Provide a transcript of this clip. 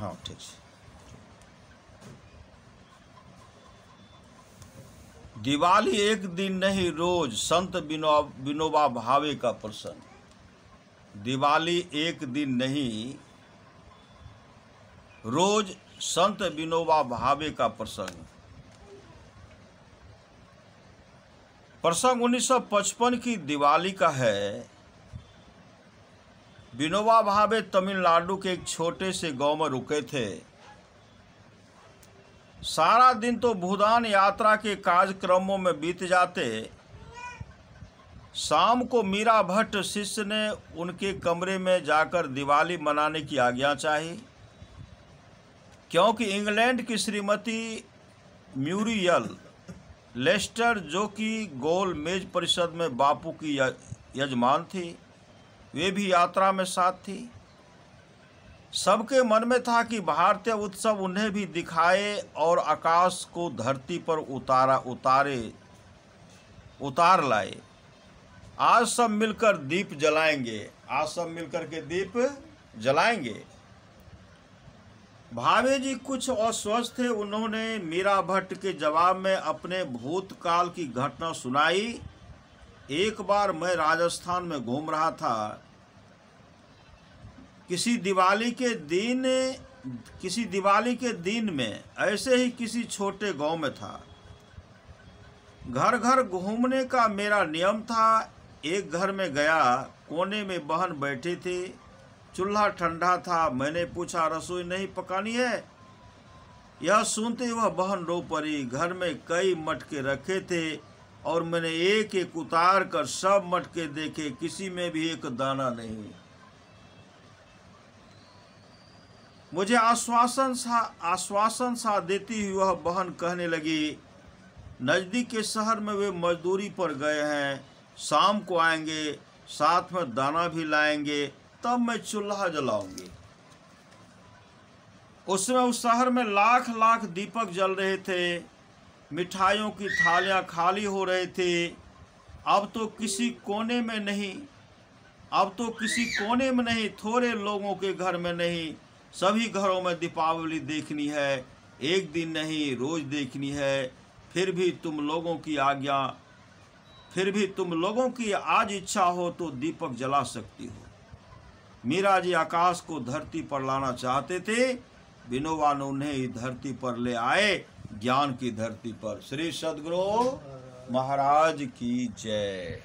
हाँ ठीक है। दिवाली एक दिन नहीं रोज, संत विनोबा भावे का प्रसंग। दिवाली एक दिन नहीं रोज, संत विनोबा भावे का प्रसंग। प्रसंग 1955 की दिवाली का है। विनोबा भावे तमिलनाडु के एक छोटे से गांव में रुके थे। सारा दिन तो भूदान यात्रा के कार्यक्रमों में बीत जाते। शाम को मीरा भट्ट शिष्य ने उनके कमरे में जाकर दिवाली मनाने की आज्ञा चाही, क्योंकि इंग्लैंड की श्रीमती म्यूरियल लेस्टर, जो कि गोल मेज परिषद में बापू की यजमान थी, वे भी यात्रा में साथ थी। सबके मन में था कि भारतीय उत्सव उन्हें भी दिखाए और आकाश को धरती पर उतार लाए। आज सब मिलकर दीप जलाएंगे, आज सब मिलकर के दीप जलाएंगे। भावे जी कुछ अस्वस्थ थे। उन्होंने मीरा भट्ट के जवाब में अपने भूतकाल की घटना सुनाई। एक बार मैं राजस्थान में घूम रहा था। किसी दिवाली के दिन में ऐसे ही किसी छोटे गांव में था। घर घर घूमने का मेरा नियम था। एक घर में गया, कोने में बहन बैठी थी। चूल्हा ठंडा था। मैंने पूछा, रसोई नहीं पकानी है? यह सुनते वह बहन रो पड़ी। घर में कई मटके रखे थे और मैंने एक एक उतार कर सब मटके देखे, किसी में भी एक दाना नहीं। मुझे आश्वासन सा देती हुई वह बहन कहने लगी, नज़दीक के शहर में वे मजदूरी पर गए हैं, शाम को आएंगे, साथ में दाना भी लाएंगे, तब मैं चूल्हा जलाऊंगी। उस समय उस शहर में लाख लाख दीपक जल रहे थे। मिठाइयों की थालियां खाली हो रही थी। अब तो किसी कोने में नहीं, थोड़े लोगों के घर में नहीं, सभी घरों में दीपावली देखनी है। एक दिन नहीं, रोज देखनी है। फिर भी तुम लोगों की आज इच्छा हो तो दीपक जला सकती हो। मीरा जी आकाश को धरती पर लाना चाहते थे। विनोबा ने उन्हें ही धरती पर ले आए, ज्ञान की धरती पर। श्री सद्गुरु महाराज की जय।